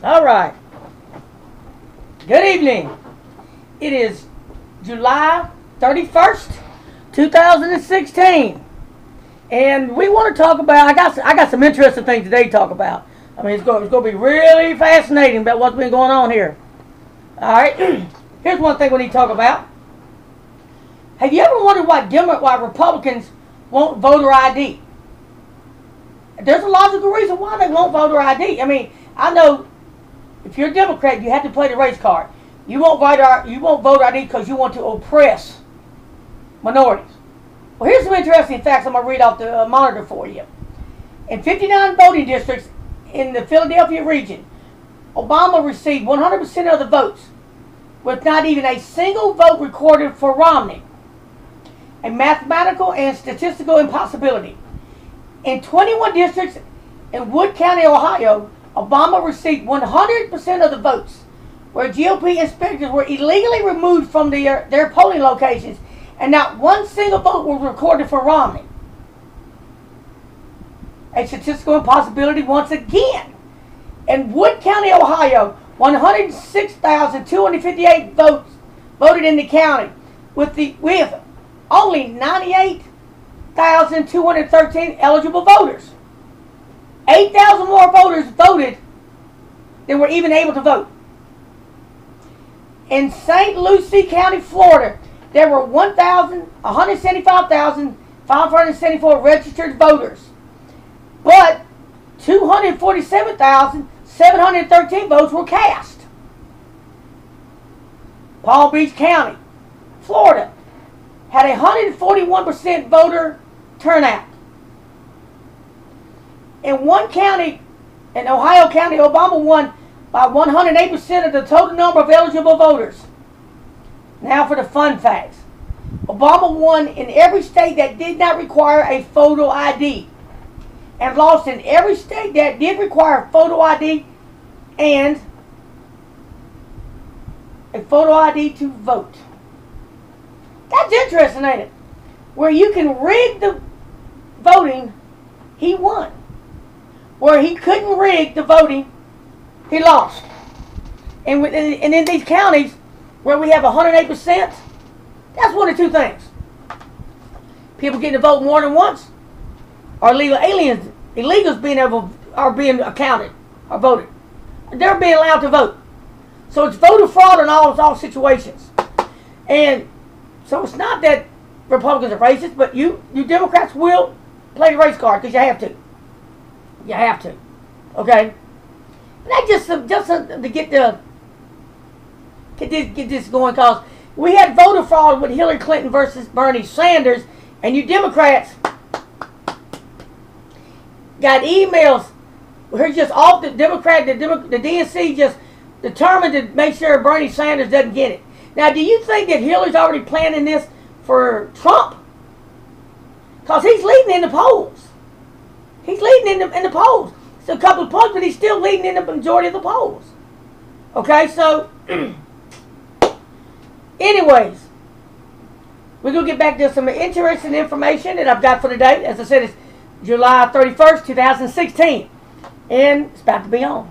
All right. Good evening. It is July 31st, 2016. And we want to talk about, I got some interesting things today to talk about. I mean, it's going to be really fascinating about what's been going on here. All right. Here's one thing we need to talk about. Have you ever wondered why Republicans won't voter ID? There's a logical reason why they won't voter ID. I mean, I know if you're a Democrat, you have to play the race card. You won't vote ID because you want to oppress minorities. Well, here's some interesting facts I'm going to read off the monitor for you. In 59 voting districts in the Philadelphia region, Obama received 100% of the votes, with not even a single vote recorded for Romney. A mathematical and statistical impossibility. In 21 districts in Wood County, Ohio, Obama received 100% of the votes, where GOP inspectors were illegally removed from their polling locations, and not one single vote was recorded for Romney. A statistical impossibility once again. In Wood County, Ohio, 106,258 votes voted in the county, with only 98,213 eligible voters. 8,000 more voters voted than were even able to vote. In St. Lucie County, Florida, there were 175,574 registered voters, but 247,713 votes were cast. Palm Beach County, Florida, had a 141% voter turnout. In one county, in Ohio County, Obama won by 108% of the total number of eligible voters. Now for the fun facts. Obama won in every state that did not require a photo ID, and lost in every state that did require photo ID and a photo ID to vote. That's interesting, ain't it? Where you can rig the voting, he won. Where he couldn't rig the voting, he lost. And in these counties where we have 108%, that's one of two things. People getting to vote more than once, or illegals are being accounted or voted. They're being allowed to vote. So it's voter fraud in all situations. And so it's not that Republicans are racist, but you Democrats will play the race card because you have to. You have to. Okay? And that's just to get this going, because we had voter fraud with Hillary Clinton versus Bernie Sanders, and you Democrats got emails where just off the Democrat, the DNC just determined to make sure Bernie Sanders doesn't get it. Now, do you think that Hillary's already planning this for Trump? Because he's leading in the polls. He's leading in the polls. It's a couple of points, but he's still leading in the majority of the polls. Okay, so anyways, we're going to get back to some interesting information that I've got for today. As I said, it's July 31st, 2016. And it's about to be on.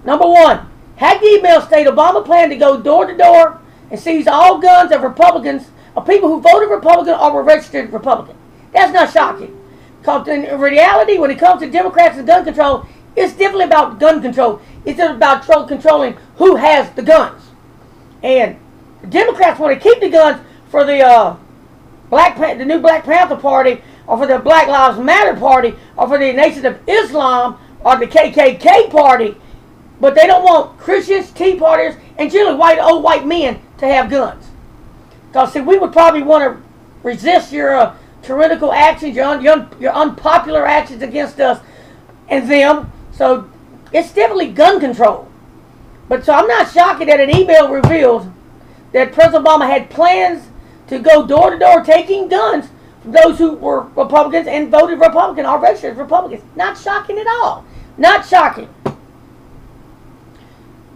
Number one, hacked email state Obama planned to go door to door and seize all guns of Republicans, of people who voted Republican or were registered Republican. That's not shocking. Because in reality, when it comes to Democrats and gun control, it's definitely about gun control. It's about controlling who has the guns. And the Democrats want to keep the guns for the new Black Panther Party, or for the Black Lives Matter Party, or for the Nation of Islam, or the KKK Party. But they don't want Christians, Tea Partiers, and generally old white men to have guns. Because, see, we would probably want to resist your tyrannical actions, your unpopular actions against us and them. So, it's definitely gun control. But so I'm not shocked that an email revealed that President Obama had plans to go door to door taking guns from those who were Republicans and voted Republican or registered Republicans. Not shocking at all. Not shocking.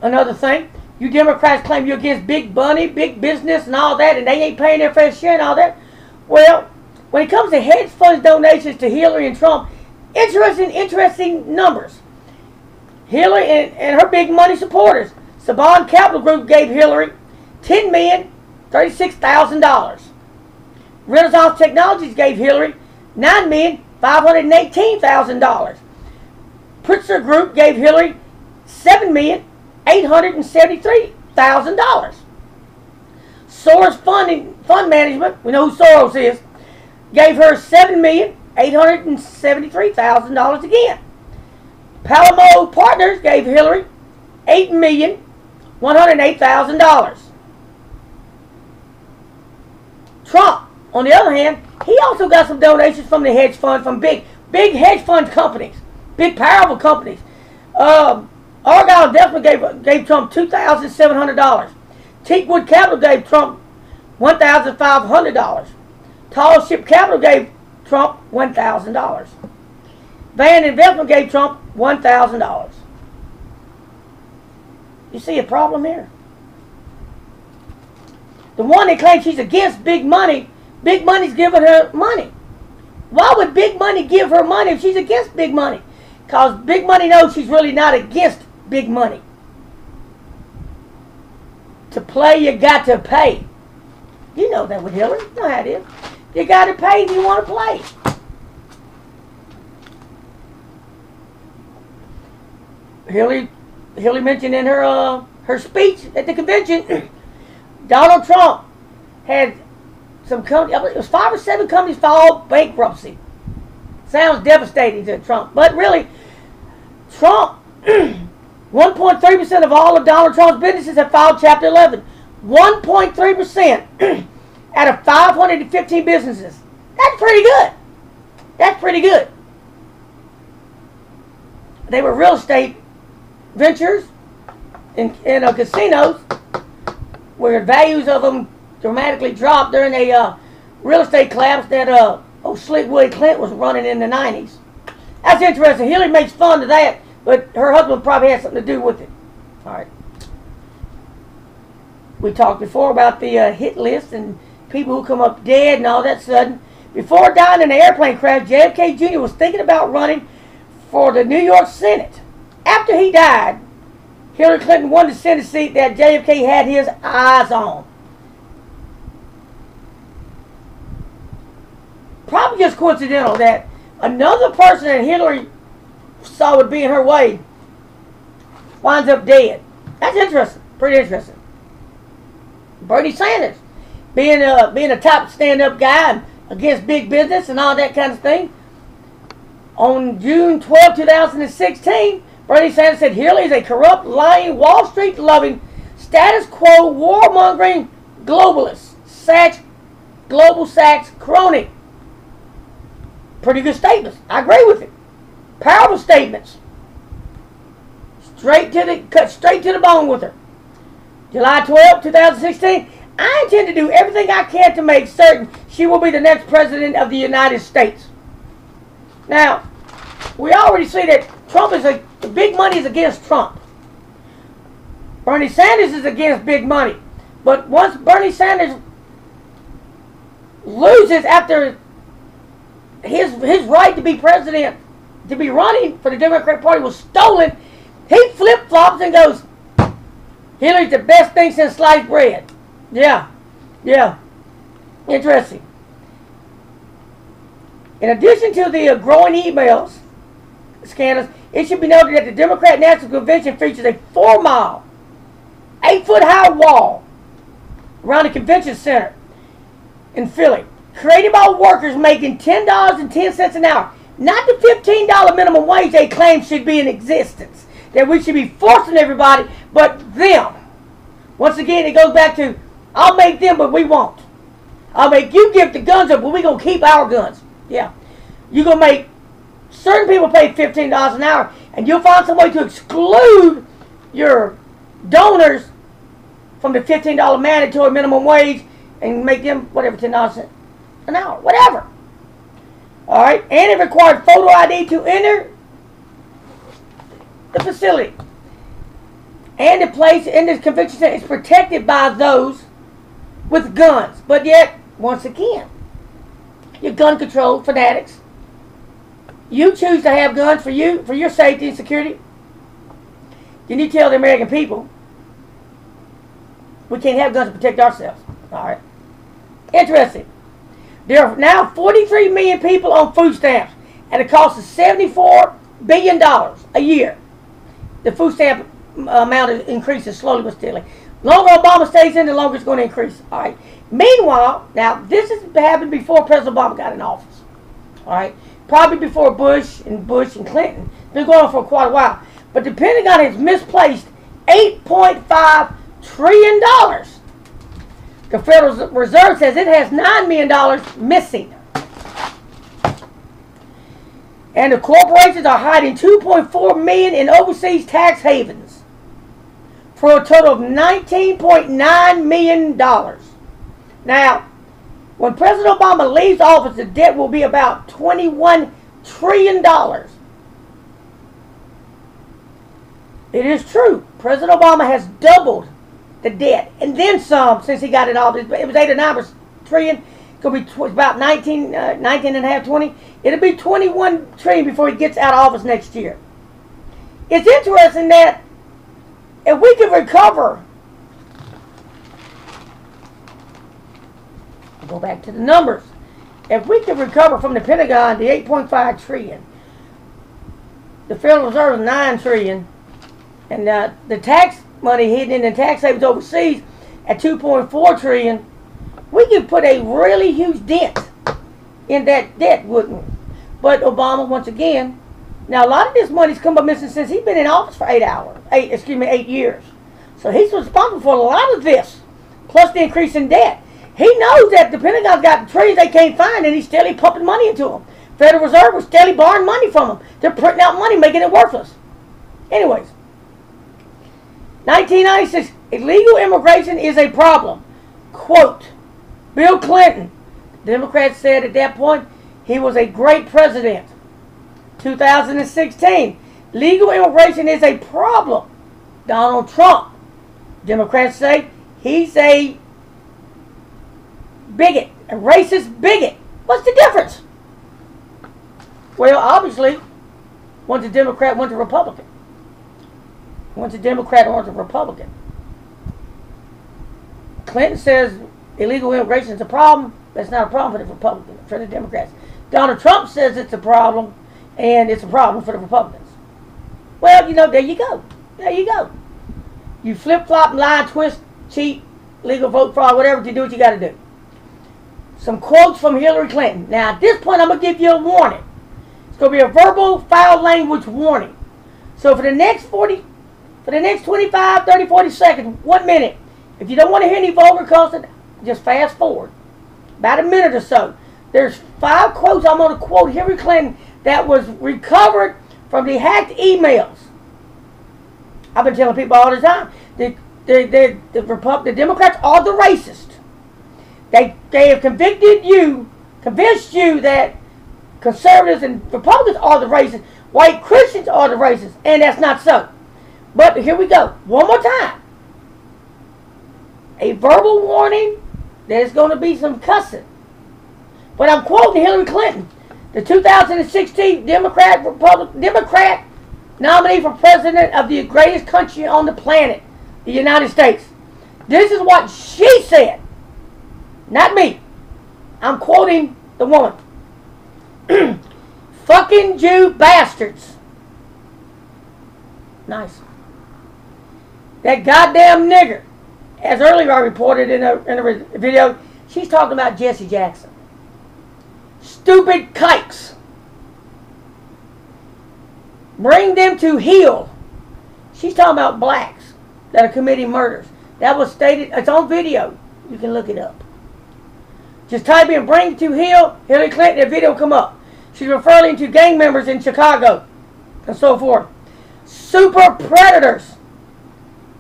Another thing, you Democrats claim you're against big money, big business and all that, and they ain't paying their fair share and all that. Well, when it comes to hedge funds donations to Hillary and Trump, interesting numbers. Hillary and her big money supporters. Saban Capital Group gave Hillary $10,036,000. Renaissance Technologies gave Hillary $9,518,000. Pritzker Group gave Hillary $7,873,000. Soros Fund Management, we know who Soros is, gave her $7,873,000 again. Palomar Partners gave Hillary $8,108,000. Trump, on the other hand, he also got some donations from the hedge fund, from big hedge fund companies, big powerful companies. Argyle Investment gave Trump $2,700. Teakwood Capital gave Trump $1,500. Tall Ship Capital gave Trump $1,000. Van Investment gave Trump $1,000. You see a problem here? The one that claims she's against big money's giving her money. Why would big money give her money if she's against big money? Because big money knows she's really not against big money. To play, you got to pay. You know that with Hillary. You know how it is. You got to pay if you want to play. Hillary mentioned in her speech at the convention, Donald Trump had some companies, it was 5 or 7 companies filed bankruptcy. Sounds devastating to Trump, but really, Trump, 1.3% of all of Donald Trump's businesses have filed Chapter 11. 1.3% out of 515 businesses. That's pretty good. That's pretty good. They were real estate ventures in casinos where values of them dramatically dropped during a real estate collapse that Slick Willie Clinton was running in the 90s. That's interesting. Hillary makes fun of that, but her husband probably had something to do with it. All right. We talked before about the hit list and people who come up dead and all that sudden. Before dying in an airplane crash, JFK Jr. was thinking about running for the New York Senate. After he died, Hillary Clinton won the Senate seat that JFK had his eyes on. Probably just coincidental that another person that Hillary saw would be in her way winds up dead. That's interesting. Pretty interesting. Bernie Sanders, being a top stand-up guy against big business and all that kind of thing. On June 12, 2016, Bernie Sanders said Hillary is a corrupt, lying, Wall Street-loving, status quo, warmongering globalist, global Sachs crony. Pretty good statements. I agree with it. Powerful statements. Cut straight to the bone with her. July 12, 2016. I intend to do everything I can to make certain she will be the next president of the United States. Now, we already see that the big money is against Trump. Bernie Sanders is against big money. But once Bernie Sanders loses after his right to be president, to be running for the Democratic Party was stolen, he flip-flops and goes, Hillary's the best thing since sliced bread. Yeah. Interesting. In addition to the growing emails scandals, it should be noted that the Democrat National Convention features a 4-mile, 8-foot-high wall around the convention center in Philly, created by workers making $10.10 an hour. Not the $15 minimum wage they claim should be in existence, that we should be forcing everybody, but them. Once again, it goes back to, I'll make them, but we won't. I'll make you give the guns up, but we're going to keep our guns. Yeah. You're going to make certain people pay $15 an hour, and you'll find some way to exclude your donors from the $15 mandatory minimum wage and make them, whatever, $10 an hour. Whatever. All right. And it required photo ID to enter the facility. And the place in this convention center is protected by those with guns. But yet, once again, your gun control fanatics, you choose to have guns for your safety and security. You need to tell the American people we can't have guns to protect ourselves. All right. Interesting. There are now 43 million people on food stamps at a cost of $74 billion a year. The food stamp amount increases slowly but steadily. The longer Obama stays in, the longer it's going to increase. All right. Meanwhile, now this has happened before President Obama got in office. All right. Probably before Bush and Clinton. It's been going on for quite a while. But the Pentagon has misplaced $8.5 trillion. The Federal Reserve says it has $9 million missing. And the corporations are hiding $2.4 million in overseas tax havens for a total of $19.9 million. Now, when President Obama leaves office, the debt will be about $21 trillion. It is true. President Obama has doubled the debt, and then some since he got in office. It was 8 or 9 trillion. It's going to be about 19 and a half, 20. It'll be 21 trillion before he gets out of office next year. It's interesting that if we can recover, I'll go back to the numbers. If we can recover from the Pentagon the 8.5 trillion, the Federal Reserve is 9 trillion, and the tax money hidden in the tax havens overseas at 2.4 trillion, we could put a really huge dent in that debt, wouldn't we? But Obama, once again, now a lot of this money's come up missing since he's been in office for 8 years. So he's responsible for a lot of this, plus the increase in debt. He knows that the Pentagon's got trillions they can't find, and he's steadily pumping money into them. Federal Reserve was steadily borrowing money from them. They're printing out money, making it worthless. Anyways, 1996, illegal immigration is a problem. Quote, Bill Clinton, Democrats said at that point, he was a great president. 2016, legal immigration is a problem. Donald Trump, Democrats say he's a bigot, a racist bigot. What's the difference? Well, obviously, one's a Democrat, one's a Republican. One's a Democrat, one's a Republican. Clinton says illegal immigration is a problem. That's not a problem for the Republicans, for the Democrats. Donald Trump says it's a problem, and it's a problem for the Republicans. Well, you know, there you go. There you go. You flip-flop, lie, twist, cheat, legal vote fraud, whatever you do, what you got to do. Some quotes from Hillary Clinton. Now, at this point, I'm going to give you a warning. It's going to be a verbal, foul language warning. So for the next 25, 30, 40 seconds, 1 minute, if you don't want to hear any vulgar cussing, just fast forward. About a minute or so. There's 5 quotes I'm going to quote Hillary Clinton that was recovered from the hacked emails. I've been telling people all the time, the Democrats are the racist. They have convinced you that conservatives and Republicans are the racist. White Christians are the racists, and that's not so. But here we go. One more time. A verbal warning. There's going to be some cussing. But I'm quoting Hillary Clinton, the 2016 Democrat nominee for president of the greatest country on the planet, the United States. This is what she said. Not me. I'm quoting the woman. Fucking Jew bastards. Nice. That goddamn nigger. As earlier I reported in a video, she's talking about Jesse Jackson. Stupid kikes. Bring them to heel. She's talking about blacks that are committing murders. That was stated, it's on video. You can look it up. Just type in bring to heel, Hillary Clinton, the video will come up. She's referring to gang members in Chicago and so forth. Super predators.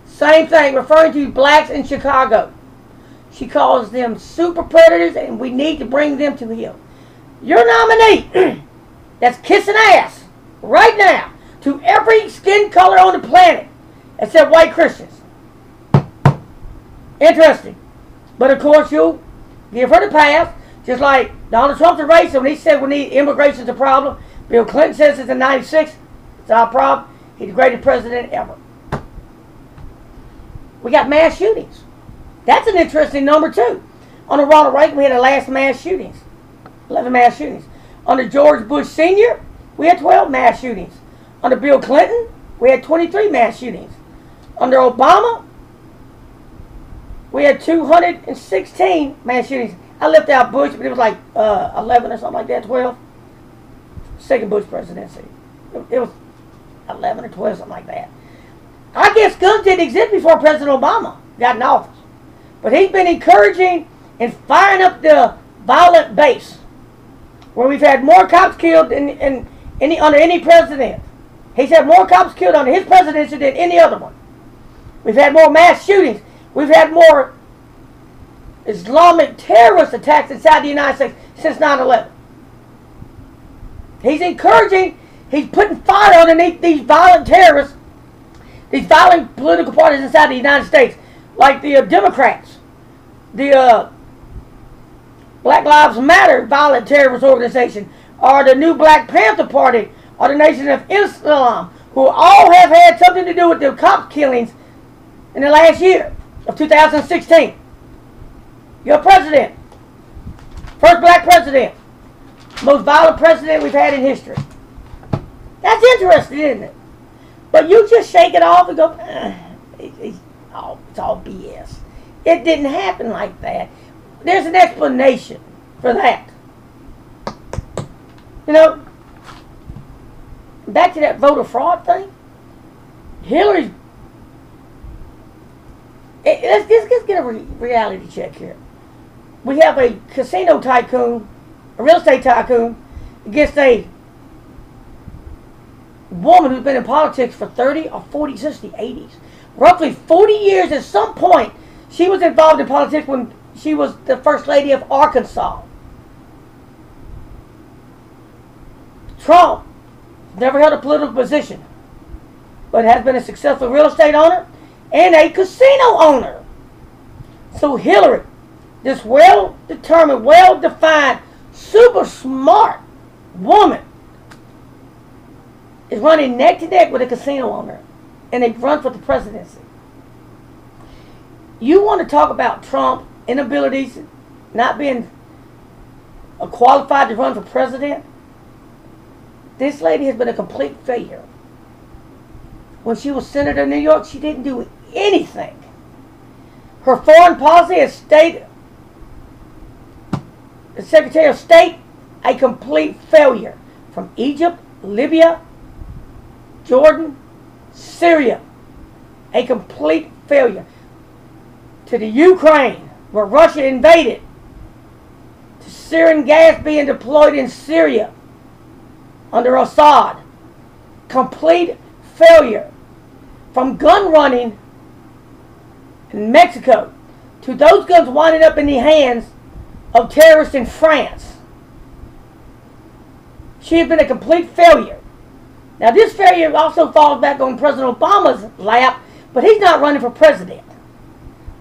Same thing, referring to blacks in Chicago. She calls them super predators, and we need to bring them to heel. Your nominee that's kissing ass right now to every skin color on the planet except white Christians. Interesting. But of course you'll give her the pass, just like Donald Trump's a racist when he said we need immigration's a problem. Bill Clinton says it's in 96. It's our problem. He's the greatest president ever. we got mass shootings. That's an interesting number too. Under Ronald Reagan, we had the last mass shootings. 11 mass shootings. Under George Bush Sr., we had 12 mass shootings. Under Bill Clinton, we had 23 mass shootings. Under Obama, we had 216 mass shootings. I left out Bush, but it was like 11 or something like that, 12. Second Bush presidency. It was 11 or 12, something like that. I guess guns didn't exist before President Obama got in office. But he's been encouraging and firing up the violent base, where we've had more cops killed under any president. He's had more cops killed under his presidency than any other one. We've had more mass shootings. We've had more Islamic terrorist attacks inside the United States since 9/11. He's encouraging, he's putting fire underneath these violent terrorists, these violent political parties inside the United States, like the Democrats, the Black Lives Matter violent terrorist organization, or the new Black Panther Party, or the Nation of Islam, who all have had something to do with the cop killings in the last year of 2016. Your president, first black president, most violent president we've had in history. That's interesting, isn't it? But you just shake it off and go, it's all BS. It didn't happen like that. There's an explanation for that. You know, back to that voter fraud thing. Hillary's... Let's get a reality check here. We have a casino tycoon, a real estate tycoon, against a woman who's been in politics for 30 or 40, since the 80s. Roughly 40 years at some point, she was involved in politics when she was the First Lady of Arkansas. Trump never held a political position, but has been a successful real estate owner and a casino owner. So Hillary, this well-determined, well-defined, super smart woman, is running neck to neck with a casino owner, and they run for the presidency. You want to talk about Trump inabilities, not being qualified to run for president? This lady has been a complete failure. When she was senator of New York, she didn't do anything. Her foreign policy as Secretary of State, a complete failure. From Egypt, Libya, Jordan, Syria, a complete failure. To the Ukraine, where Russia invaded, to Syrian gas being deployed in Syria under Assad, complete failure. From gun running in Mexico to those guns winding up in the hands of terrorists in France. She has been a complete failure. Now this failure also falls back on President Obama's lap, but he's not running for president.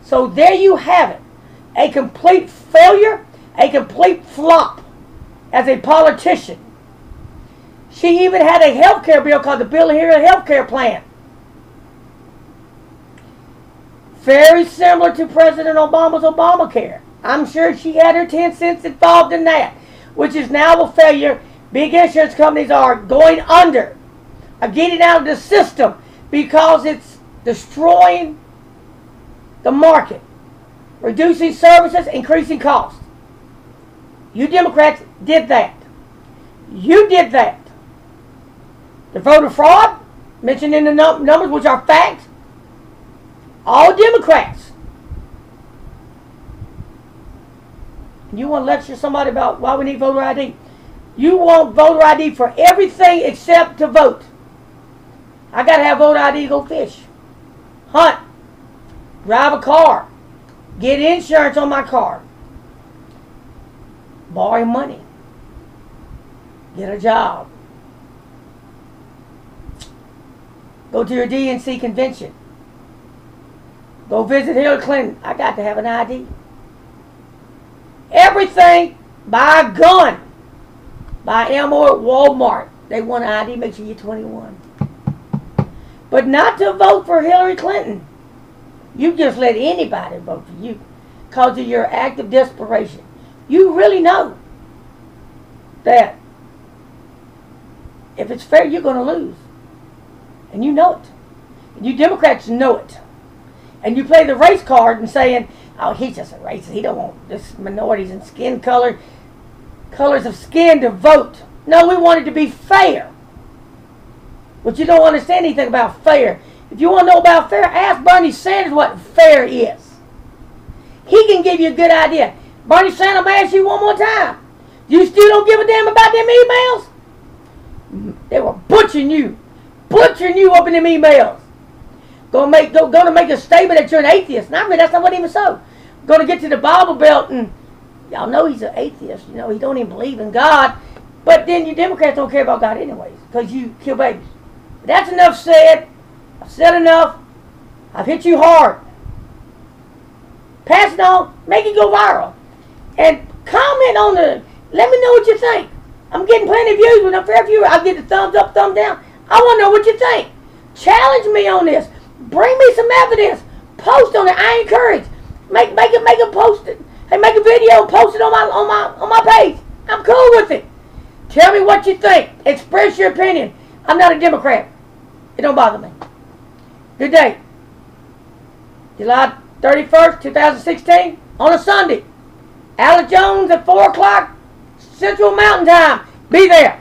So there you have it. A complete failure, a complete flop as a politician. She even had a health care bill called the Bill here Health Care Plan. Very similar to President Obama's Obamacare. I'm sure she had her 10 cents involved in that, which is now a failure. Big insurance companies are going under, are getting out of the system because it's destroying the market, reducing services, increasing costs. You Democrats did that. You did that. The voter fraud, mentioned in the numbers, which are facts, all Democrats. You want to lecture somebody about why we need voter ID? You want voter ID for everything except to vote. I got to have voter ID to go fish, hunt, drive a car, get insurance on my car, borrow money, get a job, go to your DNC convention, go visit Hillary Clinton. I got to have an ID. Everything, buy a gun, buy ammo at Walmart. They want an ID, make sure you're 21. But not to vote for Hillary Clinton. You just let anybody vote for you because of your act of desperation. You really know that if it's fair, you're going to lose. And you know it. And you Democrats know it. And you play the race card and saying, oh, he's just a racist. He don't want this minorities and skin colors of skin to vote. No, we want it to be fair. But you don't understand anything about fair. If you want to know about fair, ask Bernie Sanders what fair is. He can give you a good idea. Bernie Sanders, I'm going to ask you one more time. You still don't give a damn about them emails? They were butchering you up in them emails. Going to make a statement that you're an atheist. And I mean, that's not what even so. Going to get to the Bible Belt and y'all know he's an atheist. You know, he don't even believe in God. But then you Democrats don't care about God anyways because you kill babies. But that's enough said. I've said enough. I've hit you hard. Pass it on. Make it go viral. And comment on let me know what you think. I'm getting plenty of views. When I'm fair viewer, I'll get the thumbs up, thumb down. I want to know what you think. Challenge me on this. Bring me some evidence. Post on it. I encourage. Make a post it. Hey, make a video. Post it on my page. I'm cool with it. Tell me what you think. Express your opinion. I'm not a Democrat. It don't bother me. Good day. July 31st, 2016, on a Sunday. Alex Jones at 4 o'clock Central Mountain Time. Be there.